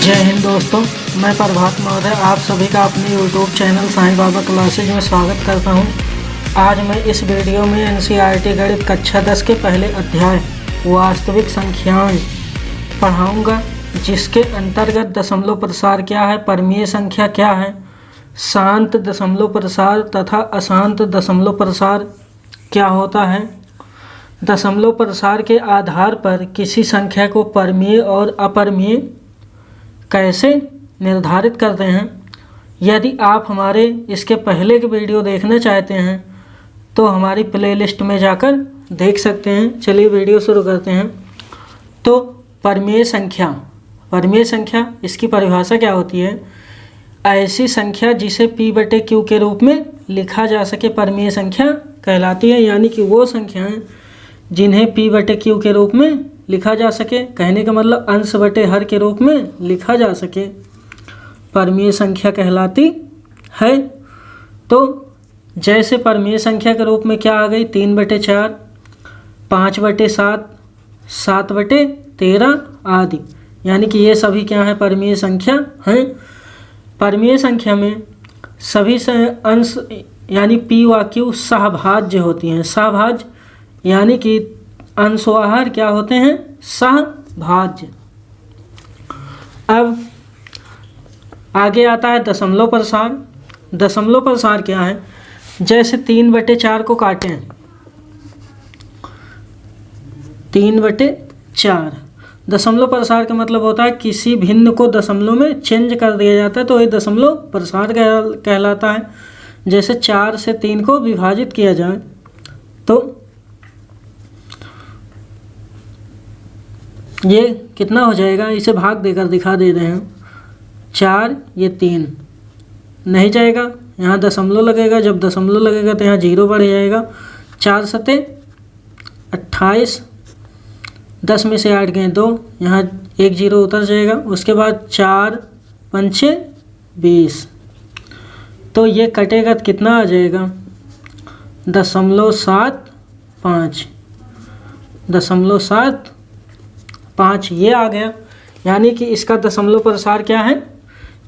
जय हिंद दोस्तों, मैं प्रभात महोदय आप सभी का अपने YouTube channel Sai Baba classes में स्वागत करता हूं। आज मैं इस वीडियो में एनसीईआरटी गणित कक्षा 10 के पहले अध्याय वास्तविक संख्याएं पढ़ाऊंगा, जिसके अंतर्गत दशमलव प्रसार क्या है, परमीय संख्या क्या है, शांत दशमलव प्रसार तथा अशांत दशमलव प्रसार क्या होता है, दशमलव प्रसार के आधार पर किसी संख्या को परमीय और अपरमीय कैसे निर्धारित करते हैं। यदि आप हमारे इसके पहले के वीडियो देखना चाहते हैं तो हमारी प्लेलिस्ट में जाकर देख सकते हैं। चलिए वीडियो शुरू करते हैं। तो परमीय संख्या इसकी परिभाषा क्या होती है? ऐसी संख्या जिसे p/q के रूप में लिखा जा सके परमीय संख्या कहलाती है। यानी कि वो संख्याएं जिन्हें p/q के रूप में लिखा जा सके, कहने का मतलब अंश बटे हर के रूप में लिखा जा सके, परमीय संख्या कहलाती है। तो जैसे परमीय संख्या के रूप में क्या आ गई? 3/4, 5/7, 7/13 आदि। यानी कि ये सभी क्या है? परमीय संख्या हैं। परमीय संख्या में सभी अंश यानी p व q सहभाज्य होती हैं। सहभाज्य यानी कि अंशवाहर क्या होते हैं? सहभाज्य। अब आगे आता है दशमलव प्रसार। दशमलव प्रसार क्या है? जैसे 3/4 को काटें, 3/4 दशमलव प्रसार का मतलब होता है किसी भिन्न को दशमलव में चेंज कर दिया जाता है, तो ये दशमलव प्रसार कहलाता है। जैसे 4 से 3 को विभाजित किया जाए तो ये कितना हो जाएगा? इसे भाग देकर दिखा दे रहे हैं। 4 ये 3 नहीं जाएगा, यहाँ दशमलव लगेगा। जब दशमलव लगेगा तो यहाँ 0 बढ़ जाएगा। 4 सते 28, 10 में से 8 गए 2, यहाँ 1 0 उतर जाएगा। उसके बाद 4 पंचे 20, तो ये कटेगा तो कितना आ जाएगा? 0.75, 0.75 ये आ गया। यानी कि इसका दशमलव प्रसार क्या है?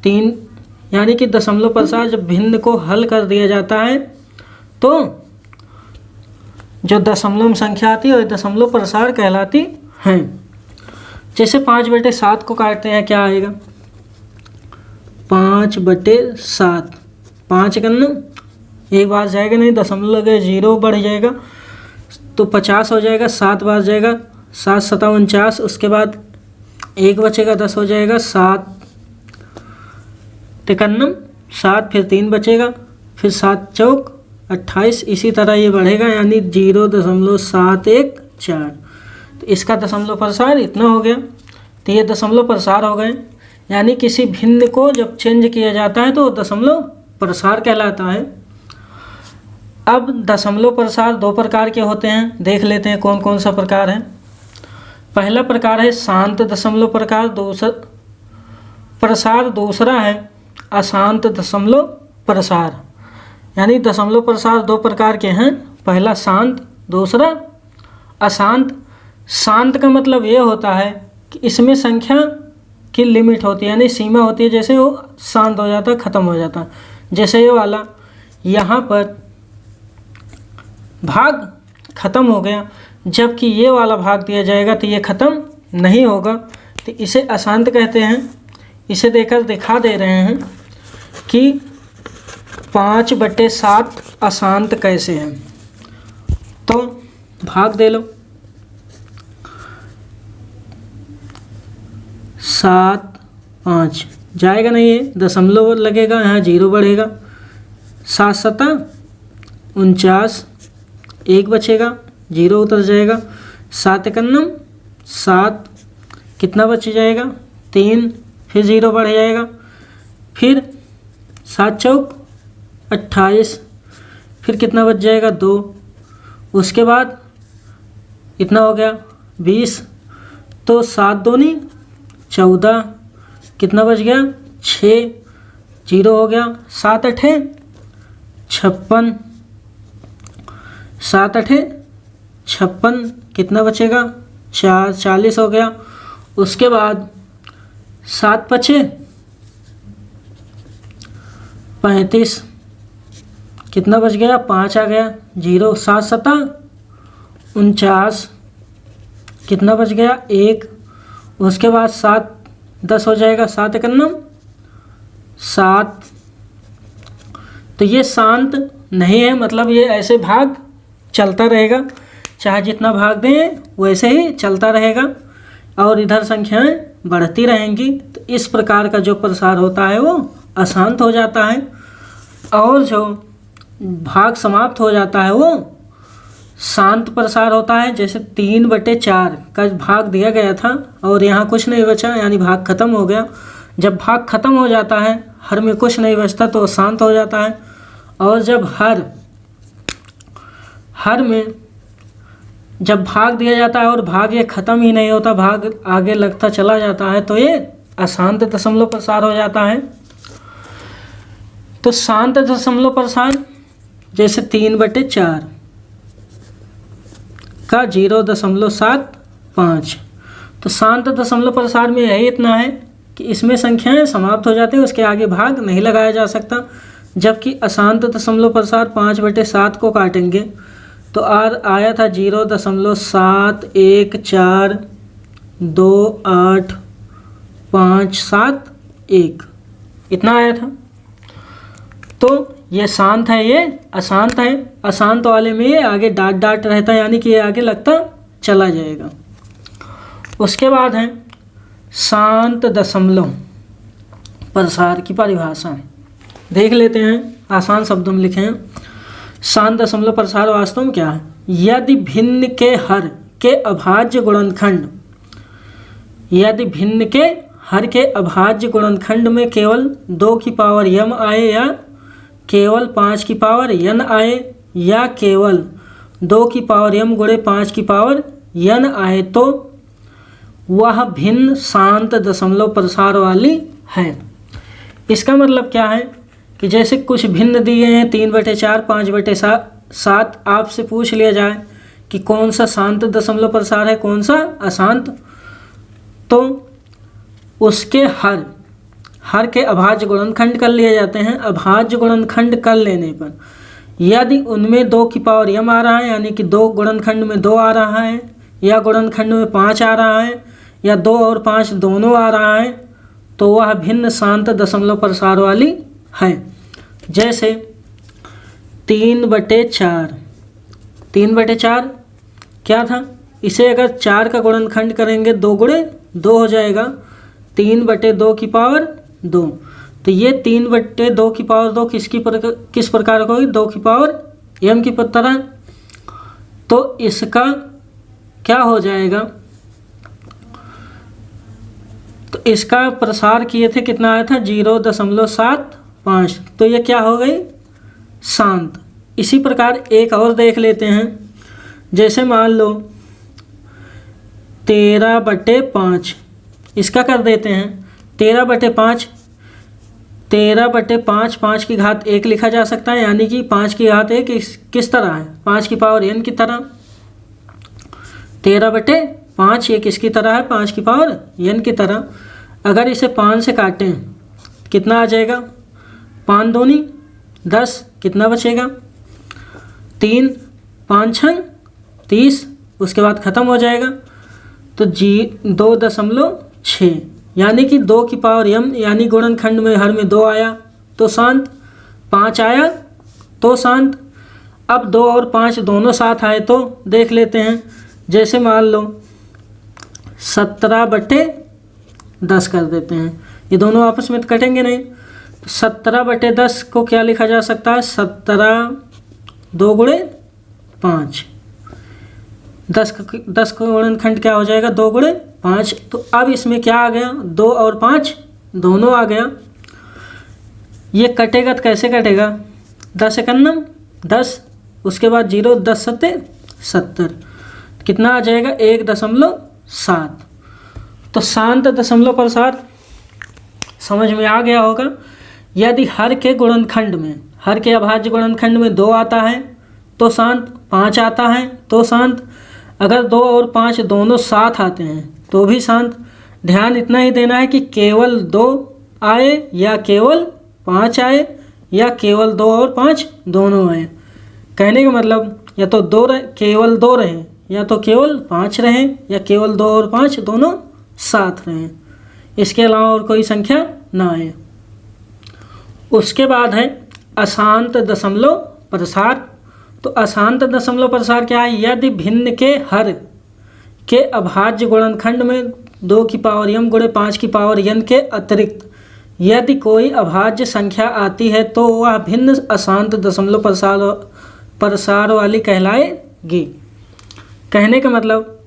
3। यानी कि दशमलव प्रसार जब भिन्न को हल कर दिया जाता है तो जो दशमलव संख्या आती है वह दशमलव प्रसार कहलाती है। जैसे 5/7 को काटते हैं, क्या आएगा? 5/7, 5 करना एक बार जाएगा, नहीं दशमलव लगे 0 बढ़ जाएगा तो 50 हो जाएगा। 7 बार जाएगा, 7 सता 49, उसके बाद 1 बचेगा, 10 हो जाएगा। 7 तिकन्नम 7, फिर 3 बचेगा, फिर 7 चौक 28। इसी तरह ये बढ़ेगा, यानी 0.714। तो इसका दशमलव प्रसार इतना हो गया। तो ये दशमलव प्रसार हो गए। यानी किसी भिन्न को जब चेंज किया जाता है तो दशमलव प्रसार कहलाता है। अब दशमलव प्रसार 2 प्रकार के होते हैं, देख लेते हैं कौन कौन सा प्रकार है। पहला प्रकार है शांत दशमलव प्रसार, दूसरा है अशांत दशमलव प्रसार। यानी दशमलव प्रसार 2 प्रकार के हैं, पहला शांत, दूसरा अशांत। शांत का मतलब ये होता है कि इसमें संख्या की लिमिट होती है, यानी सीमा होती है, जैसे वो शांत हो जाता है, ख़त्म हो जाता है। जैसे ये वाला, यहाँ पर भाग ख़त्म हो गया, जबकि ये वाला भाग दिया जाएगा तो ये ख़त्म नहीं होगा, तो इसे अशांत कहते हैं। इसे देकर दिखा दे रहे हैं कि 5/7 अशांत कैसे है। तो भाग दे लो, 7 5 जाएगा नहीं, ये दशमलव लगेगा, यहाँ 0 बढ़ेगा। 7 सता 49, 1 बचेगा, 0 उतर जाएगा। 7 एकन्नम 7, कितना बच जाएगा? 3, फिर 0 बढ़ जाएगा। फिर 7 चौक 28, फिर कितना बच जाएगा? 2। उसके बाद इतना हो गया 20, तो 7 दूनी 14, कितना बच गया? 6, 0 हो गया। 7 8 56, 7 8 56, कितना बचेगा? 4, 40 हो गया। उसके बाद 7 पचे 35, कितना बच गया? 5 आ गया, 0, 7 सता 49, कितना बच गया? 1, उसके बाद 7 10 हो जाएगा, 7 एकन्नम 7। तो ये शांत नहीं है, मतलब ये ऐसे भाग चलता रहेगा, चाहे जितना भाग दें वैसे ही चलता रहेगा और इधर संख्याएं बढ़ती रहेंगी। तो इस प्रकार का जो प्रसार होता है वो अशांत हो जाता है, और जो भाग समाप्त हो जाता है वो शांत प्रसार होता है। जैसे 3/4 का भाग दिया गया था और यहाँ कुछ नहीं बचा, यानी भाग खत्म हो गया। जब भाग खत्म हो जाता है, हर में कुछ नहीं बचता, तो शांत हो जाता है। और जब हर में जब भाग दिया जाता है और भाग ये खत्म ही नहीं होता, भाग आगे लगता चला जाता है, तो ये अशांत दशमलव प्रसार हो जाता है। तो शांत दशमलव प्रसार जैसे 3/4 का 0.75। तो शांत दशमलव प्रसार में यही इतना है कि इसमें संख्याएं समाप्त हो जाती हैं, उसके आगे भाग नहीं लगाया जा सकता। जबकि अशांत दशमलव प्रसार 5/7 को काटेंगे तो आया था 0.71428571, इतना आया था। तो ये शांत है, ये अशांत है। अशांत वाले में ये आगे डाट रहता है, यानी कि ये आगे लगता चला जाएगा। उसके बाद है शांत दशमलव प्रसार की परिभाषा, देख लेते हैं। आसान शब्दों में लिखे हैं। शांत दशमलव प्रसार वास्तव में क्या है? यदि भिन्न के हर के अभाज्य गुणनखंड, यदि भिन्न के हर के अभाज्य गुणनखंड में केवल 2 की पावर m आए, या केवल 5 की पावर n आए, या केवल 2 की पावर m गुणे 5 की पावर n आए, तो वह भिन्न शांत दशमलव प्रसार वाली है। इसका मतलब क्या है कि जैसे कुछ भिन्न दिए हैं 3/4, 5/7, आपसे पूछ लिया जाए कि कौन सा शांत दशमलव प्रसार है, कौन सा अशांत, तो उसके हर के अभाज्य गुणनखंड कर लिए जाते हैं। अभाज्य गुणनखंड कर लेने पर यदि उनमें 2 की पावर m आ रहा है, यानी कि 2 गुणनखंड में 2 आ रहा है, या गुणनखंड में 5 आ रहा है, या 2 और 5 दोनों आ रहा है, तो वह भिन्न शांत दशमलव प्रसार वाली है। जैसे 3/4 क्या था? इसे अगर 4 का गुणनखंड करेंगे 2 गुणे 2 हो जाएगा, 3/2 की पावर 2। तो ये 3/2 की पावर 2 किस प्रकार का होगी? 2 की पावर m की तरह। तो इसका क्या हो जाएगा? तो इसका प्रसार किए थे, कितना आया था? 0.75। तो ये क्या हो गई? शांत। इसी प्रकार एक और देख लेते हैं। जैसे मान लो 13/5, इसका कर देते हैं 13/5। 13/5 5 की घात 1 लिखा जा सकता है, यानी कि 5 की घात 1 किस तरह है? 5 की पावर n की तरह। 13/5 ये किसकी तरह है? 5 की पावर n की तरह। अगर इसे 5 से काटें कितना आ जाएगा? 5 दूनी 10, कितना बचेगा? 3, 5 6 30, उसके बाद ख़त्म हो जाएगा। तो 2.6, यानी कि 2 की पावर m, यानी गुणनखंड में हर में 2 आया तो शांत, 5 आया तो शांत। अब 2 और 5 दोनों साथ आए तो देख लेते हैं। जैसे मान लो 17/10 कर देते हैं, ये दोनों आपस में कटेंगे नहीं। तो 17/10 को क्या लिखा जा सकता है? 17 2 गुणे 5, 10 का गुणनखंड क्या हो जाएगा? 2 गुणे 5। तो अब इसमें क्या आ गया? 2 और 5 दोनों आ गया। ये कटेगा तो कैसे कटेगा? 10 एकन्नम 10, उसके बाद 0 10 सत्ते 70, कितना आ जाएगा? 1.7। तो शांत दशमलव प्रसार समझ में आ गया होगा। यदि हर के गुणनखंड में, हर के अभाज्य गुणनखंड में 2 आता है तो शांत, 5 आता है तो शांत। अगर 2 और 5 दोनों साथ आते हैं तो भी शांत। ध्यान इतना ही देना है कि केवल 2 आए या केवल 5 आए या केवल 2 और 5 दोनों आए। कहने का मतलब या तो केवल 2 रहें या तो केवल 5 रहें या केवल 2 और 5 दोनों साथ रहें, इसके अलावा और कोई संख्या ना आए। उसके बाद है अशांत दशमलव प्रसार। तो अशांत दशमलव प्रसार क्या है? यदि भिन्न के हर के अभाज्य गुणनखंड में 2 की पावर m गुणे 5 की पावर n के अतिरिक्त यदि कोई अभाज्य संख्या आती है तो वह भिन्न अशांत दशमलव प्रसार वाली कहलाएगी। कहने का मतलब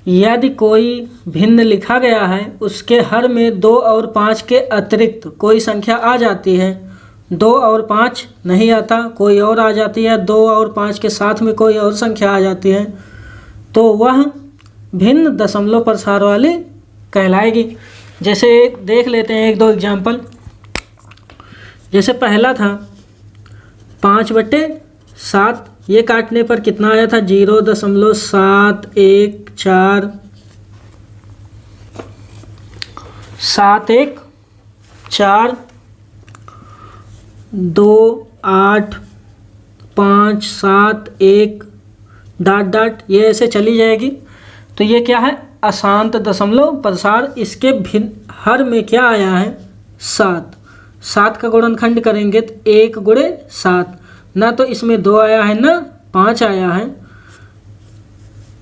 यदि कोई भिन्न लिखा गया है, उसके हर में 2 और 5 के अतिरिक्त कोई संख्या आ जाती है, 2 और 5 नहीं आता, कोई और आ जाती है, 2 और 5 के साथ में कोई और संख्या आ जाती है, तो वह भिन्न दशमलव प्रसार वाली कहलाएगी। जैसे देख लेते हैं 1-2 एग्जाम्पल। जैसे पहला था 5/7, ये काटने पर कितना आया था? 0.714 714 2 8 5 7 1 ... ये ऐसे चली जाएगी। तो ये क्या है? अशांत दशमलव प्रसार। इसके भिन्न हर में क्या आया है? 7। 7 का गुणनखंड करेंगे तो 1 गुणे 7, ना तो इसमें 2 आया है ना 5 आया है।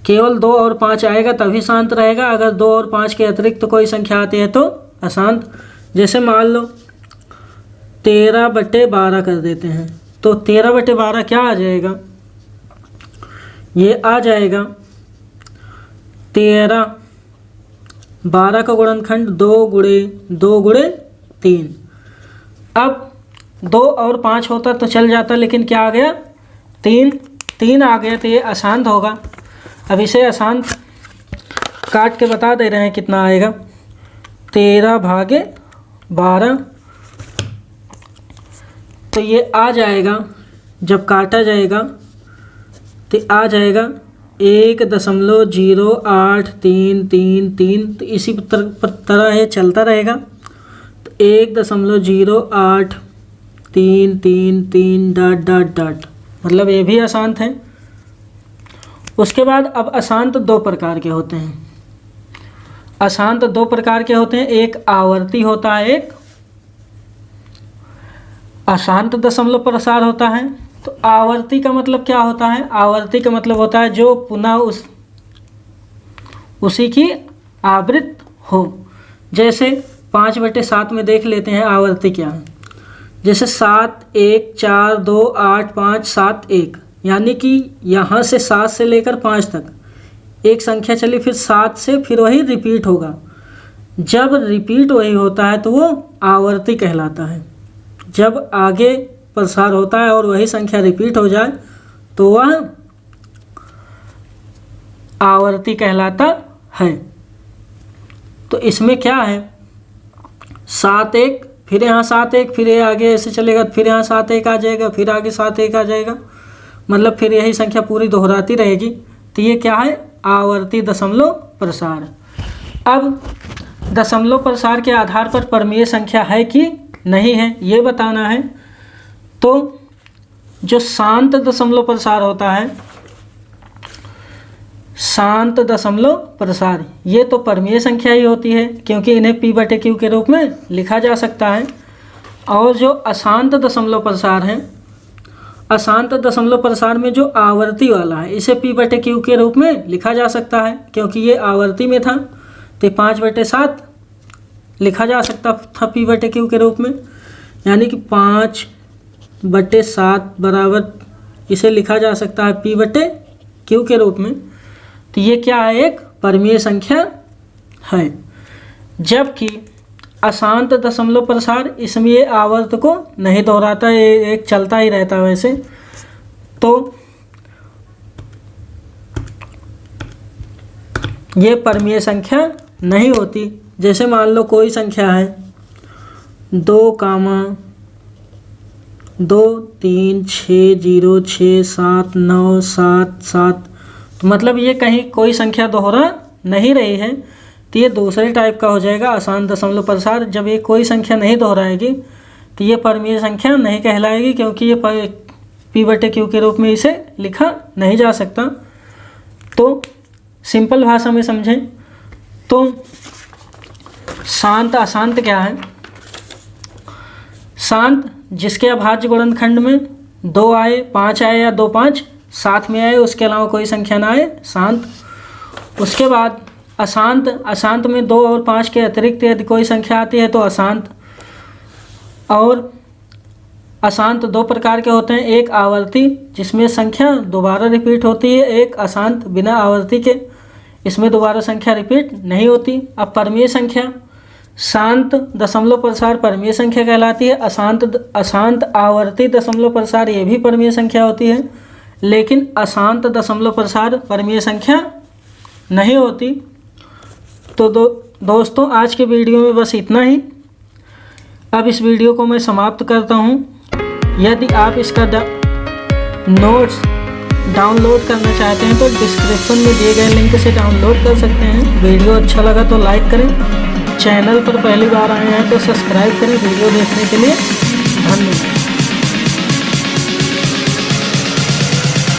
केवल 2 और 5 आएगा तभी शांत रहेगा। अगर 2 और 5 के अतिरिक्त तो कोई संख्या आती है तो अशांत। जैसे मान लो 13/12 कर देते हैं, तो 13/12 क्या आ जाएगा? ये आ जाएगा 13, 12 का गुणनखंड 2 गुणे 3। अब 2 और 5 होता तो चल जाता, लेकिन क्या आ गया? 3 आ गया, तो ये अशांत होगा। अब इसे अशांत काट के बता दे रहे हैं कितना आएगा। 13/12, तो ये आ जाएगा, जब काटा जाएगा तो आ जाएगा 1.0833। तो इसी तरह ये चलता रहेगा। तो 1.0833 ... मतलब ये भी अशांत है। उसके बाद अब अशांत 2 प्रकार के होते हैं। अशांत 2 प्रकार के होते हैं, एक आवर्ती होता है, एक अशांत दशमलव प्रसार होता है। तो आवर्ती का मतलब क्या होता है? आवर्ती का मतलब होता है जो पुनः उसी की आवृत्ति हो। जैसे 5/7 में देख लेते हैं आवर्ती क्या है। जैसे 7 1 4 2 8 5 7 1, यानी कि यहाँ से 7 से लेकर 5 तक एक संख्या चली, फिर 7 से फिर वही रिपीट होगा। जब रिपीट वही होता है तो वो आवर्ती कहलाता है। जब आगे प्रसार होता है और वही संख्या रिपीट हो जाए तो वह आवर्ती कहलाता है। तो इसमें क्या है? 7 1, फिर यहाँ 7 1, फिर ये आगे ऐसे चलेगा, फिर यहाँ 7 1 आ जाएगा, फिर आगे 7 1 आ जाएगा, मतलब फिर यही संख्या पूरी दोहराती रहेगी। तो ये क्या है? आवर्ती दशमलव प्रसार। अब दशमलव प्रसार के आधार पर परमीय संख्या है कि नहीं है ये बताना है। तो जो शांत दशमलव प्रसार होता है, शांत दशमलव प्रसार, ये तो परमीय संख्या ही होती है, क्योंकि इन्हें P/Q के रूप में लिखा जा सकता है। और जो अशांत दशमलव प्रसार है, अशांत दशमलव प्रसार में जो आवर्ती वाला है, इसे P/Q के रूप में लिखा जा सकता है, क्योंकि ये आवर्ती में था। तो 5/7 लिखा जा सकता था P/Q के रूप में, यानी कि 5/7 बराबर इसे लिखा जा सकता है P/Q के रूप में। तो ये क्या है? एक परमीय संख्या है। जबकि अशांत दशमलव प्रसार, इसमें ये आवर्त को नहीं दोहराता, ये एक चलता ही रहता है वैसे। तो ये परमीय संख्या नहीं होती। जैसे मान लो कोई संख्या है 2, 2 3 6 0 6 7 9 7 7, तो मतलब ये कहीं कोई संख्या दोहरा नहीं रही है, तो ये दूसरे टाइप का हो जाएगा अशांत दशमलव प्रसार। जब ये कोई संख्या नहीं दोहराएगी तो ये परमीय संख्या नहीं कहलाएगी, क्योंकि ये P/Q के रूप में इसे लिखा नहीं जा सकता। तो सिंपल भाषा में समझें तो शांत अशांत क्या है? शांत जिसके अभाज्य गुणनखंड में 2 आए, 5 आए या 2 5 साथ में आए, उसके अलावा कोई संख्या ना आए, शांत। उसके बाद अशांत, अशांत में 2 और 5 के अतिरिक्त यदि कोई संख्या आती है तो अशांत। और अशांत 2 प्रकार के होते हैं, एक आवर्ती जिसमें संख्या दोबारा रिपीट होती है, एक अशांत बिना आवर्ती के, इसमें दोबारा संख्या रिपीट नहीं होती। अब परमीय संख्या, शांत दशमलव प्रसार परमीय संख्या कहलाती है। अशांत आवर्ती दशमलव प्रसार ये भी परमीय संख्या होती है, लेकिन अशांत दशमलव प्रसार परमीय संख्या नहीं होती। तो दोस्तों आज के वीडियो में बस इतना ही। अब इस वीडियो को मैं समाप्त करता हूँ। यदि आप इसका नोट्स डाउनलोड करना चाहते हैं तो डिस्क्रिप्शन में दिए गए लिंक से डाउनलोड कर सकते हैं। वीडियो अच्छा लगा तो लाइक करें, चैनल पर पहली बार आए हैं तो सब्सक्राइब करें। वीडियो देखने के लिए धन्यवाद।